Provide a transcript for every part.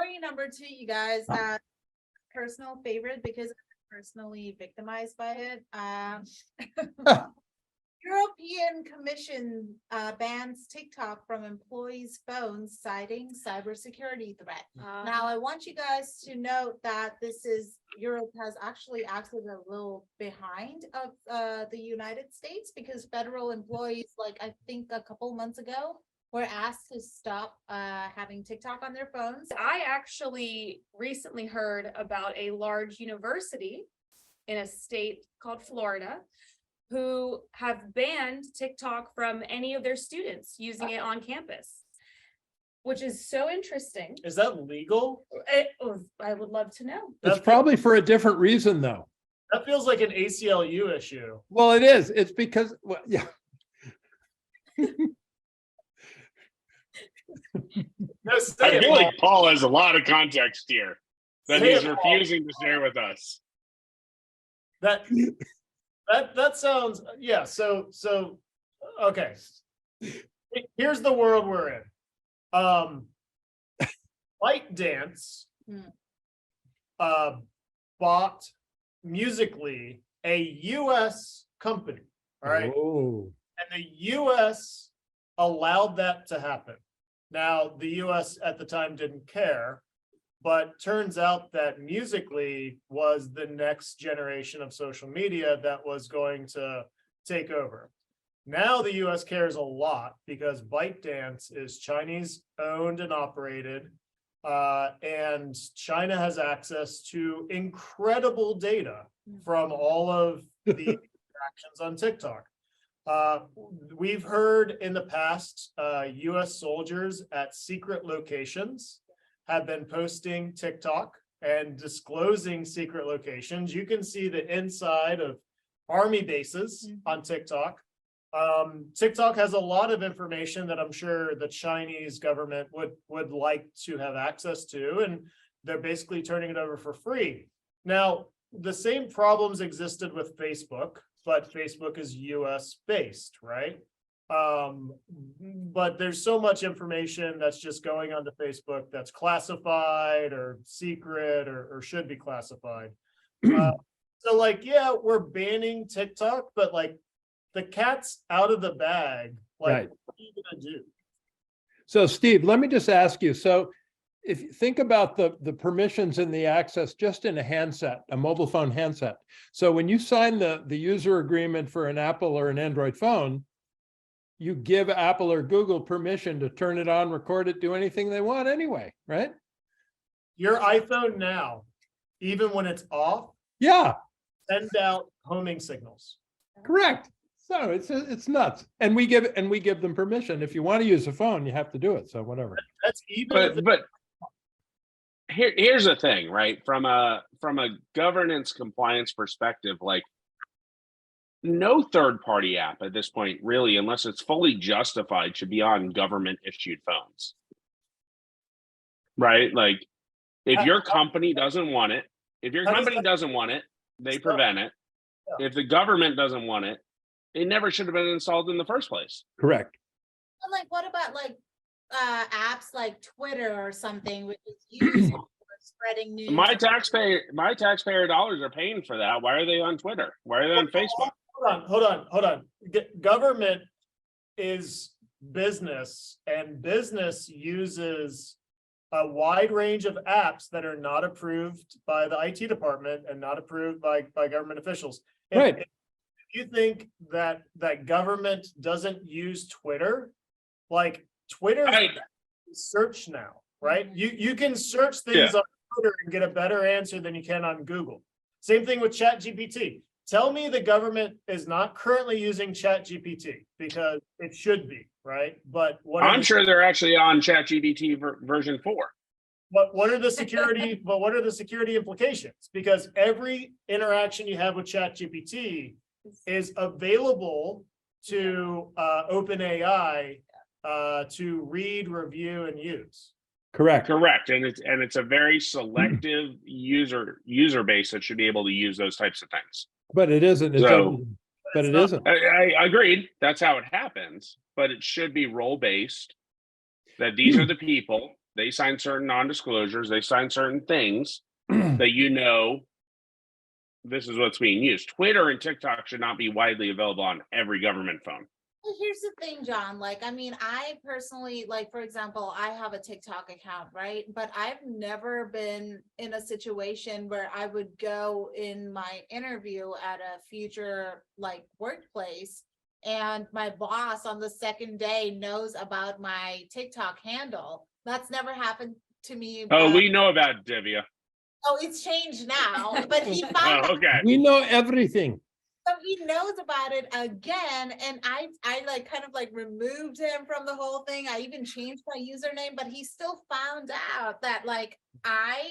story number 2, you guys, personal favorite because I'm personally victimized by it. European Commission bans TikTok from employees' phones, citing cybersecurity threat. Now, I want you guys to note that Europe has actually acted a little behind of the United States, because federal employees, like I think a couple months ago, were asked to stop having TikTok on their phones. I actually recently heard about a large university in a state called Florida who have banned TikTok from any of their students using it on campus, which is so interesting. Is that legal? I would love to know. It's probably for a different reason, though. That feels like an ACLU issue. Well, it is. It's because, well, yeah. I feel like Paul has a lot of context here that he's refusing to share with us. That sounds, yeah. So okay. Here's the world we're in. ByteDance bought Musical.ly, a US company. All right. Oh. And the US allowed that to happen. Now, the US at the time didn't care, but turns out that Musical.ly was the next generation of social media that was going to take over. Now the US cares a lot because ByteDance is Chinese owned and operated, and China has access to incredible data from all of the interactions on TikTok. We've heard in the past, US soldiers at secret locations have been posting TikTok and disclosing secret locations. You can see the inside of army bases on TikTok. TikTok has a lot of information that I'm sure the Chinese government would like to have access to, and they're basically turning it over for free. Now, the same problems existed with Facebook, but Facebook is US based, right? But there's so much information that's just going onto Facebook that's classified or secret or should be classified. So like, yeah, we're banning TikTok, but like the cat's out of the bag. Like, Right. what are you gonna do? So Steve, let me just ask you, so if you think about the permissions and the access just in a handset, a mobile phone handset. So when you sign the user agreement for an Apple or an Android phone, you give Apple or Google permission to turn it on, record it, do anything they want anyway, right? Your iPhone now, even when it's off, Yeah, send out homing signals. correct. So it's nuts. And we give them permission. If you want to use a phone, you have to do it. So whatever. That's even But here's the thing, right? From a governance compliance perspective, like no third-party app at this point, really, unless it's fully justified, should be on government-issued phones, right? Like, if your company doesn't want it, they prevent it. Yeah. If the government doesn't want it, it never should have been installed in the first place. Correct. But like, what about like apps like Twitter or something, which is used for spreading news? My taxpayer dollars are paying for that. Why are they on Twitter? Why are they on Facebook? Hold on. Government is business, and business uses a wide range of apps that are not approved by the IT department and not approved by government officials. Right. If you think that government doesn't use Twitter, like Twitter search now, right? You can search things on Twitter and get a better answer than you can on Google. Same thing with ChatGPT. Tell me the government is not currently using ChatGPT, because it should be, right? But I'm sure they're actually on ChatGPT version 4. What are the security? But what are the security implications? Because every interaction you have with ChatGPT is available to OpenAI to read, review, and use. Correct. And it's a very selective user base that should be able to use those types of things. But it isn't. But it isn't. I agreed. That's how it happens. But it should be role based. That these are the people they sign certain non-disclosures, they sign certain things that this is what's being used. Twitter and TikTok should not be widely available on every government phone. Well, here's the thing, John, like, I mean, I personally, like, for example, I have a TikTok account, right? But I've never been in a situation where I would go in my interview at a future like workplace and my boss on the second day knows about my TikTok handle. That's never happened to me. Oh, we know about Divya. Oh, it's changed now, but he found Oh, out. okay. We know everything. So he knows about it again, and I like kind of like removed him from the whole thing. I even changed my username, but he still found out that like I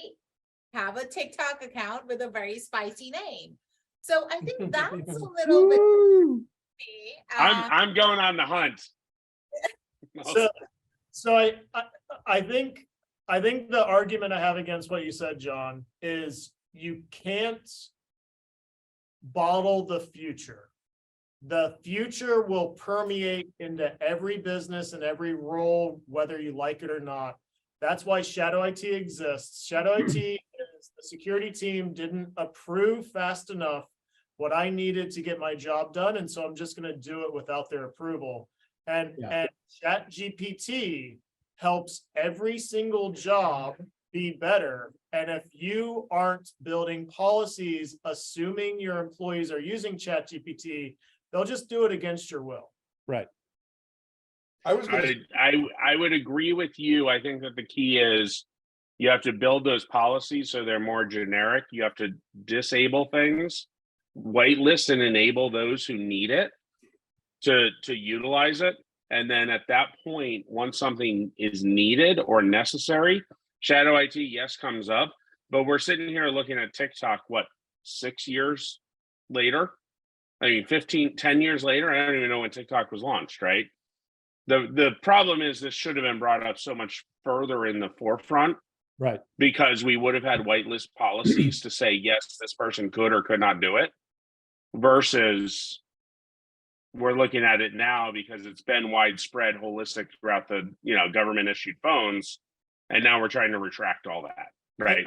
have a TikTok account with a very spicy name. So I think that's a little bit. Woo! I'm going on the hunt. So I think the argument I have against what you said, John, is you can't bottle the future. The future will permeate into every business and every role, whether you like it or not. That's why shadow IT exists. Shadow IT is the security team didn't approve fast enough what I needed to get my job done, and so I'm just going to do it without their approval. And ChatGPT helps every single job be better. And if you aren't building policies, assuming your employees are using ChatGPT, they'll just do it against your will. Right. I would agree with you. I think that the key is you have to build those policies so they're more generic. You have to disable things, whitelist and enable those who need it to utilize it. And then at that point, once something is needed or necessary, shadow IT, yes, comes up. But we're sitting here looking at TikTok, what, 6 years later? I mean, 10 years later, I don't even know when TikTok was launched, right? The problem is this should have been brought up so much further in the forefront. Right. Because we would have had whitelist policies to say, yes, this person could or could not do it, versus we're looking at it now because it's been widespread, holistic throughout the government issued phones, and now we're trying to retract all that, right?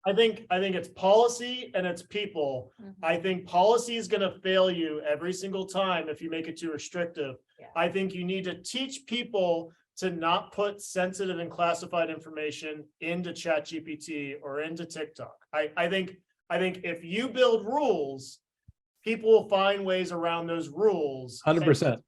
I think it's policy and it's people. I think policy is going to fail you every single time if you make it too restrictive. Yeah. I think you need to teach people to not put sensitive and classified information into ChatGPT or into TikTok. I think if you build rules, people will find ways around those rules. 100%.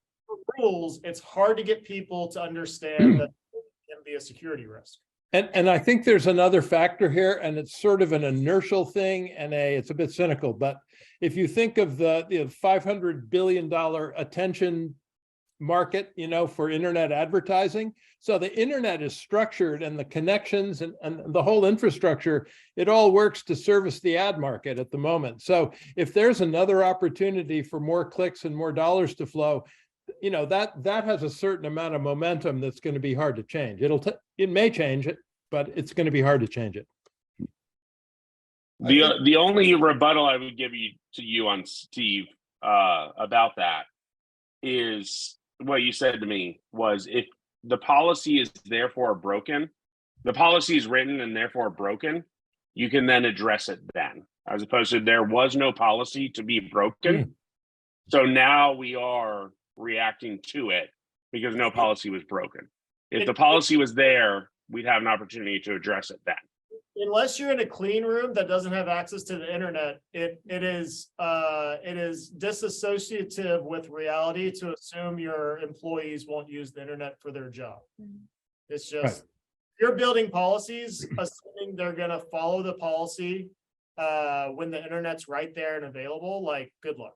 Rules, it's hard to get people to understand that it can be a security risk. And I think there's another factor here, and it's sort of an inertial thing, and it's a bit cynical, but if you think of the $500 billion attention market, for internet advertising. So the internet is structured, and the connections and the whole infrastructure, it all works to service the ad market at the moment. So if there's another opportunity for more clicks and more dollars to flow, that has a certain amount of momentum that's going to be hard to change. It may change it, but it's going to be hard to change it. The only rebuttal I would give you on Steve about that is what you said to me was, if the policy is therefore broken, the policy is written and therefore broken, you can then address it then, as opposed to there was no policy to be broken. So now we are reacting to it because no policy was broken. If the policy was there, we'd have an opportunity to address it then. Unless you're in a clean room that doesn't have access to the internet, it is disassociative with reality to assume your employees won't use the internet for their job. It's just, you're building policies assuming they're going to follow the policy when the internet's right there and available. Like, good luck.